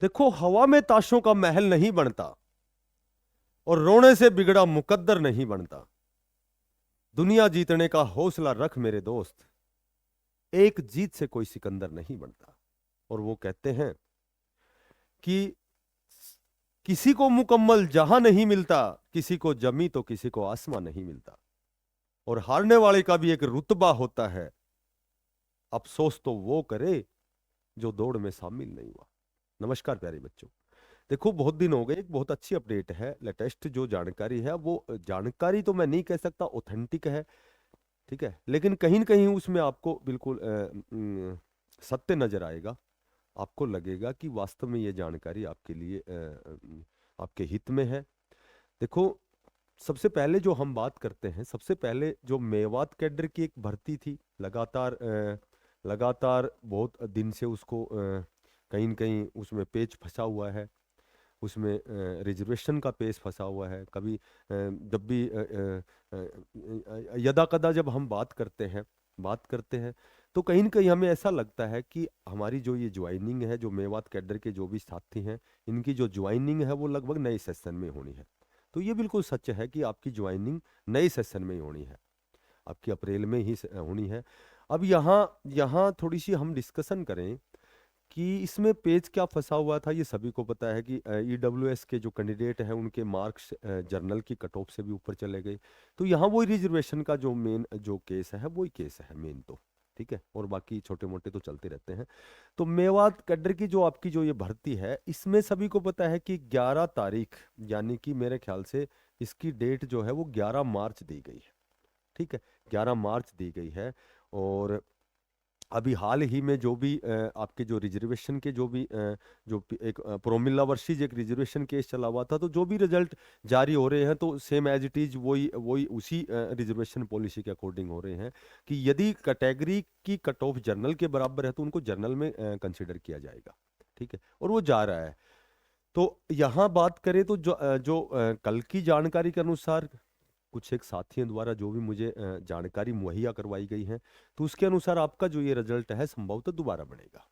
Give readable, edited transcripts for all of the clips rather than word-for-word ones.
देखो, हवा में ताशों का महल नहीं बनता और रोने से बिगड़ा मुकद्दर नहीं बनता। दुनिया जीतने का हौसला रख मेरे दोस्त, एक जीत से कोई सिकंदर नहीं बनता। और वो कहते हैं कि किसी को मुकम्मल जहां नहीं मिलता, किसी को जमी तो किसी को आसमां नहीं मिलता। और हारने वाले का भी एक रुतबा होता है, अफसोस तो वो करे जो दौड़ में शामिल नहीं हुआ। नमस्कार प्यारे बच्चों। देखो, बहुत दिन हो गए, एक बहुत अच्छी अपडेट है, लेटेस्ट जो जानकारी है, वो जानकारी तो मैं नहीं कह सकता ऑथेंटिक है, ठीक है, लेकिन कहीं न कहीं उसमें आपको बिल्कुल सत्य नजर आएगा। आपको लगेगा कि वास्तव में ये जानकारी आपके लिए आपके हित में है। देखो, सबसे पहले जो हम बात करते हैं, सबसे पहले जो मेवात कैडर की एक भर्ती थी, लगातार बहुत दिन से उसको कहीं न कहीं उसमें पेच फंसा हुआ है, उसमें रिजर्वेशन का पेच फंसा हुआ है। कभी जब भी यदा कदा जब हम बात करते हैं तो कहीं न कहीं हमें ऐसा लगता है कि हमारी जो ये ज्वाइनिंग है, जो मेवात कैडर के जो भी साथी हैं, इनकी जो ज्वाइनिंग है वो लगभग नए सेशन में होनी है। तो ये बिल्कुल सच है कि आपकी ज्वाइनिंग नए सेशन में ही होनी है, आपकी अप्रैल में ही होनी है। अब यहाँ यहाँ थोड़ी सी हम डिस्कशन करें कि इसमें पेज क्या फंसा हुआ था। ये सभी को पता है कि ईडब्ल्यूएस के जो कैंडिडेट हैं उनके मार्क्स जर्नल की कट ऑफ से भी ऊपर चले गए। तो यहाँ वही रिजर्वेशन का जो मेन जो केस है वही केस है मेन, तो ठीक है, और बाकी छोटे मोटे तो चलते रहते हैं। तो मेवात कैडर की जो आपकी जो ये भर्ती है, इसमें सभी को पता है कि 11 तारीख, यानी कि मेरे ख्याल से इसकी डेट जो है वो 11 मार्च दी गई है, ठीक है, 11 मार्च दी गई है। और अभी हाल ही में जो भी आपके जो रिजर्वेशन के जो भी एक प्रोमिला वर्षीज एक रिजर्वेशन केस चला हुआ था, तो जो भी रिजल्ट जारी हो रहे हैं तो सेम एज इट इज वही वही उसी रिजर्वेशन पॉलिसी के अकॉर्डिंग हो रहे हैं कि यदि कैटेगरी की कट ऑफ जर्नल के बराबर है तो उनको जर्नल में कंसिडर किया जाएगा, ठीक है, और वो जा रहा है। तो यहाँ बात करें तो कल की जानकारी के अनुसार, कुछ एक साथियों द्वारा जो भी मुझे जानकारी मुहैया करवाई गई है, तो उसके अनुसार आपका जो ये रिजल्ट है संभवतः दोबारा बनेगा।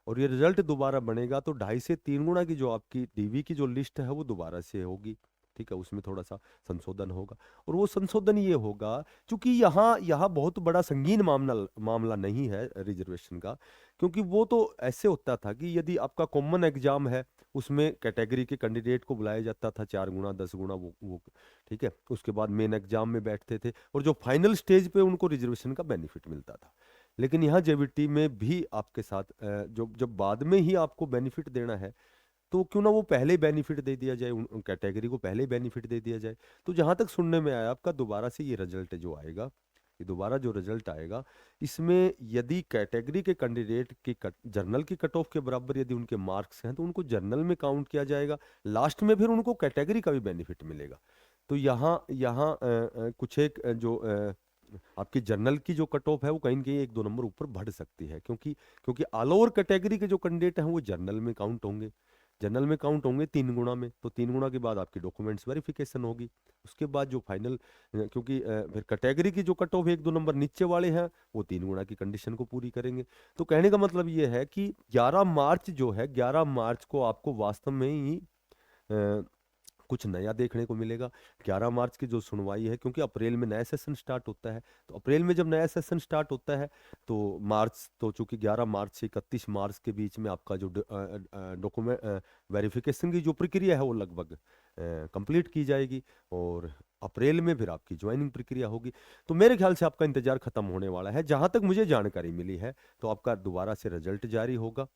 और ये रिजल्ट दोबारा बनेगा तो 2.5 से 3 गुना की जो आपकी डीवी की जो लिस्ट है वो दोबारा से होगी, ठीक है, उसमें थोड़ा सा संशोधन होगा। और वो संशोधन ये होगा, क्योंकि यहाँ यहाँ बहुत बड़ा संगीन मामला मामला नहीं है रिजर्वेशन का, क्योंकि वो तो ऐसे होता था कि यदि आपका कॉमन एग्जाम है, उसमें कैटेगरी के कैंडिडेट को बुलाया जाता था 4 गुना 10 गुना, वो ठीक है, उसके बाद मेन एग्जाम में बैठते थे और जो फाइनल स्टेज पे उनको रिजर्वेशन का बेनिफिट मिलता था। लेकिन यहाँ जेवीटी में भी आपके साथ जो जब बाद में ही आपको बेनिफिट देना है, तो क्यों ना वो पहले बेनिफिट दे दिया जाए, उन कैटेगरी को पहले बेनिफिट दे दिया जाए। तो जहां तक सुनने में आया, आपका दोबारा से ये रिजल्ट जो आएगा, ये दोबारा जो रिजल्ट आएगा, इसमें यदि कैटेगरी के कैंडिडेट की जर्नल की कट ऑफ के बराबर यदि उनके मार्क्स हैं तो उनको जर्नल में काउंट किया जाएगा, लास्ट में फिर उनको कैटेगरी का भी बेनिफिट मिलेगा। तो यहाँ यहाँ कुछ एक आपकी जर्नल की जो कट ऑफ है वो कहीं ना कहीं 1-2 नंबर ऊपर बढ़ सकती है, क्योंकि क्योंकि ऑल ओवर कैटेगरी के जो कैंडिडेट हैं वो जर्नल में काउंट होंगे, जनरल में काउंट होंगे 3 गुना में, तो 3 गुना के बाद आपकी डॉक्यूमेंट्स वेरिफिकेशन होगी। उसके बाद जो फाइनल, क्योंकि फिर कैटेगरी की जो कट ऑफ 1-2 नंबर नीचे वाले हैं वो 3 गुना की कंडीशन को पूरी करेंगे। तो कहने का मतलब ये है कि 11 मार्च जो है, 11 मार्च को आपको वास्तव में ही कुछ नया देखने को मिलेगा। 11 मार्च की जो सुनवाई है, क्योंकि अप्रैल में नया सेशन स्टार्ट होता है, तो अप्रैल में जब नया सेशन स्टार्ट होता है तो मार्च, तो चूंकि 11 मार्च से 31 मार्च के बीच में आपका जो डॉक्यूमेंट वेरिफिकेशन की जो प्रक्रिया है वो लगभग कंप्लीट की जाएगी, और अप्रैल में फिर आपकी ज्वाइनिंग प्रक्रिया होगी। तो मेरे ख्याल से आपका इंतजार खत्म होने वाला है, जहां तक मुझे जानकारी मिली है। तो आपका दोबारा से रिजल्ट जारी होगा,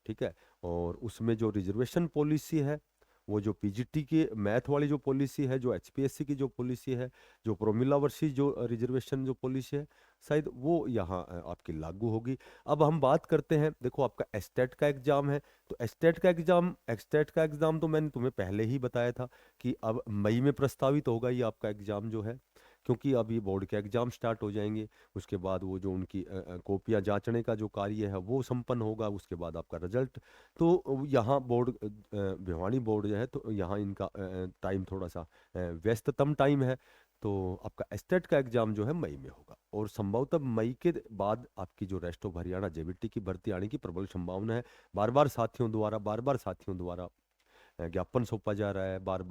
ठीक है, और उसमें जो रिजर्वेशन पॉलिसी है, वो जो पीजीटी की मैथ वाली जो पॉलिसी है, जो एचपीएससी की जो पॉलिसी है, जो प्रोमिला वर्सी जो रिजर्वेशन जो पॉलिसी है, शायद वो यहाँ आपकी लागू होगी। अब हम बात करते हैं, देखो आपका एस्टेट का एग्जाम है, तो एस्टेट का एग्जाम तो मैंने तुम्हें पहले ही बताया था कि अब मई में प्रस्तावित होगा ये आपका एग्जाम जो है, क्योंकि अभी बोर्ड के एग्जाम स्टार्ट हो जाएंगे। उसके बाद वो जो उनकी कॉपियां जांचने का जो कार्य है वो संपन्न होगा, उसके बाद आपका रिजल्ट। तो यहाँ बोर्ड भिवानी बोर्ड जो है, तो यहाँ इनका टाइम थोड़ा सा व्यस्ततम टाइम है। तो आपका एस्टेट का एग्जाम जो है मई में होगा, और संभवतः मई के बाद आपकी जो रेस्ट ऑफ हरियाणा जेबीटी की भर्ती आने की प्रबल संभावना है। बार बार साथियों द्वारा ज्ञापन सौंपा जा रहा है, बार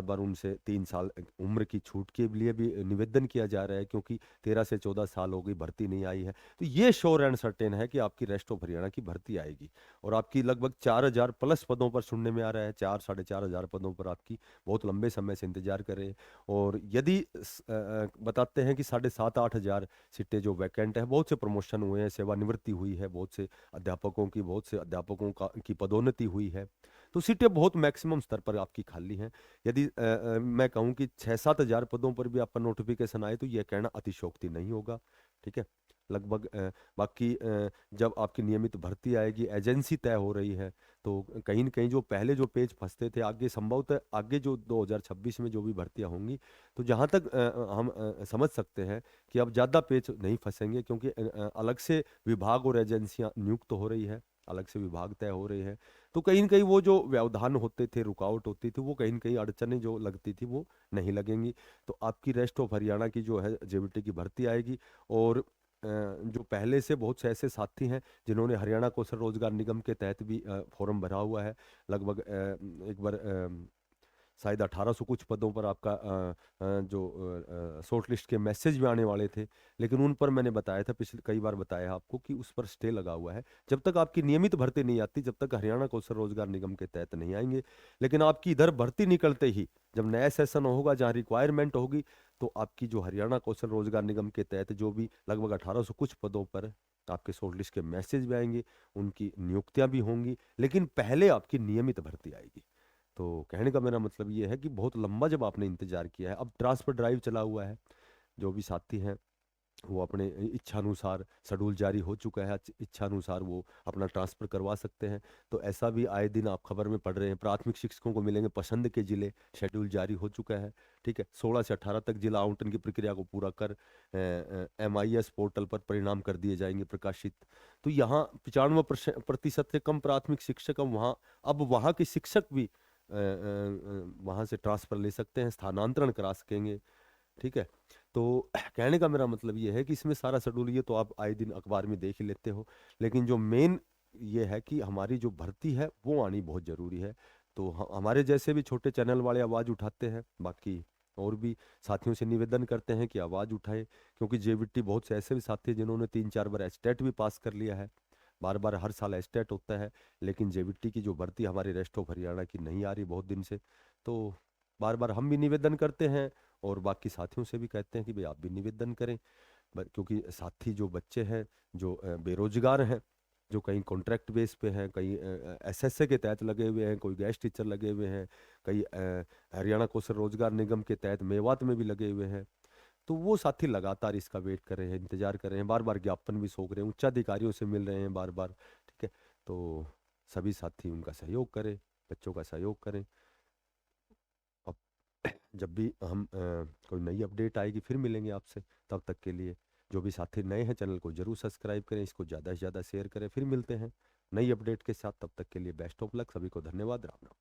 बार उनसे 3 साल उम्र की छूट के लिए भी निवेदन किया जा रहा है, क्योंकि 13 से 14 साल हो गई, भर्ती नहीं आई है। तो ये श्योर एंड सर्टेन है कि आपकी रेस्ट ऑफ हरियाणा की भर्ती आएगी, और आपकी लगभग 4,000 प्लस पदों पर सुनने में आ रहा है, 4 साढ़े 4 हजार पदों पर आपकी बहुत लंबे समय से इंतजार करें। और यदि बताते हैं कि 7,500 8 हजार सीटें जो वैकेंट है, बहुत से प्रमोशन हुए हैं, सेवानिवृत्ति हुई है, बहुत से अध्यापकों की पदोन्नति हुई है, तो सीटें बहुत मैक्सिमम स्तर पर आपकी खाली हैं। यदि मैं कहूं कि 6 7 हजार पदों पर भी आपका नोटिफिकेशन आए, तो यह कहना अतिशयोक्ति नहीं होगा। ठीक है। लगभग बाकी जब आपकी नियमित भर्ती आएगी, एजेंसी तय हो रही है, तो कहीं न कहीं जो पहले जो पेज फंसते थे, आगे संभवतः आगे जो 2026 में जो भी भर्तियां होंगी, तो जहां तक हम समझ सकते हैं कि अब ज़्यादा पेज नहीं फंसेंगे, क्योंकि अलग से विभाग और एजेंसियां नियुक्त हो रही है, अलग से विभाग तय हो रहे हैं। तो कहीं न कहीं वो जो व्यवधान होते थे, रुकावट होती थी, वो कहीं न कहीं अड़चनें जो लगती थी, वो नहीं लगेंगी। तो आपकी रेस्ट ऑफ हरियाणा की जो है जेबीटी की भर्ती आएगी। और जो पहले से बहुत से ऐसे साथी हैं जिन्होंने हरियाणा कौशल रोजगार निगम के तहत भी फॉर्म भरा हुआ है, लगभग एक बार शायद 1800 कुछ पदों पर आपका जो शॉर्ट लिस्ट के मैसेज भी आने वाले थे, लेकिन उन पर मैंने बताया था, पिछले कई बार बताया आपको, कि उस पर स्टे लगा हुआ है। जब तक आपकी नियमित भर्ती नहीं आती, जब तक हरियाणा कौशल रोजगार निगम के तहत नहीं आएंगे। लेकिन आपकी इधर भर्ती निकलते ही, जब नया सेशन होगा, जहाँ रिक्वायरमेंट होगी, तो आपकी जो हरियाणा कौशल रोजगार निगम के तहत जो भी लगभग 1800 कुछ पदों पर आपके शॉर्ट लिस्ट के मैसेज भी आएंगे, उनकी नियुक्तियां भी होंगी, लेकिन पहले आपकी नियमित भर्ती आएगी। तो कहने का मेरा मतलब ये है कि बहुत लंबा जब आपने इंतजार किया है, अब ट्रांसफर ड्राइव चला हुआ है, जो भी साथी हैं वो अपने इच्छानुसार, शेड्यूल जारी हो चुका है, इच्छानुसार वो अपना ट्रांसफर करवा सकते हैं। तो ऐसा भी आए दिन आप खबर में पढ़ रहे हैं, प्राथमिक शिक्षकों को मिलेंगे पसंद के जिले, शेड्यूल जारी हो चुका है। ठीक है, 16 से 18 तक जिला आवंटन की प्रक्रिया को पूरा कर MIS पोर्टल पर परिणाम कर दिए जाएंगे प्रकाशित। तो यहाँ 95% से कम प्राथमिक शिक्षक अब वहाँ के शिक्षक भी वहाँ से ट्रांसफर ले सकते हैं, स्थानांतरण करा सकेंगे। ठीक है। तो कहने का मेरा मतलब ये है कि इसमें सारा शेड्यूल ये तो आप आए दिन अखबार में देख ही लेते हो, लेकिन जो मेन ये है कि हमारी जो भर्ती है वो आनी बहुत ज़रूरी है। तो हमारे जैसे भी छोटे चैनल वाले आवाज़ उठाते हैं, बाकी और भी साथियों से निवेदन करते हैं कि आवाज़ उठाएं, क्योंकि जेवीटी बहुत से ऐसे भी साथी हैं जिन्होंने 3 4 बार एस्टेट भी पास कर लिया है, बार बार हर साल एस्टेट होता है, लेकिन जेवीटी की जो भर्ती हमारी रेस्ट ऑफ हरियाणा की नहीं आ रही बहुत दिन से। तो बार बार हम भी निवेदन करते हैं, और बाकी साथियों से भी कहते हैं कि भाई आप भी निवेदन करें। क्योंकि साथी जो बच्चे हैं, जो बेरोजगार हैं, जो कहीं कॉन्ट्रैक्ट बेस पे हैं, कहीं SSA के तहत लगे हुए हैं, कोई गेस्ट टीचर लगे हुए हैं, कई हरियाणा कौशल रोजगार निगम के तहत मेवात में भी लगे हुए हैं, तो वो साथी लगातार इसका वेट कर रहे हैं, इंतजार कर रहे हैं, बार बार ज्ञापन भी सौंप रहे हैं, उच्चाधिकारियों से मिल रहे हैं बार बार। ठीक है। तो सभी साथी उनका सहयोग करें, बच्चों का सहयोग करें। अब जब भी हम कोई नई अपडेट आएगी फिर मिलेंगे आपसे। तब तक के लिए जो भी साथी नए हैं, चैनल को जरूर सब्सक्राइब करें, इसको ज़्यादा से ज़्यादा शेयर करें। फिर मिलते हैं नई अपडेट के साथ, तब तक के लिए बेस्ट ऑफ लक, सभी को धन्यवाद, राम राम।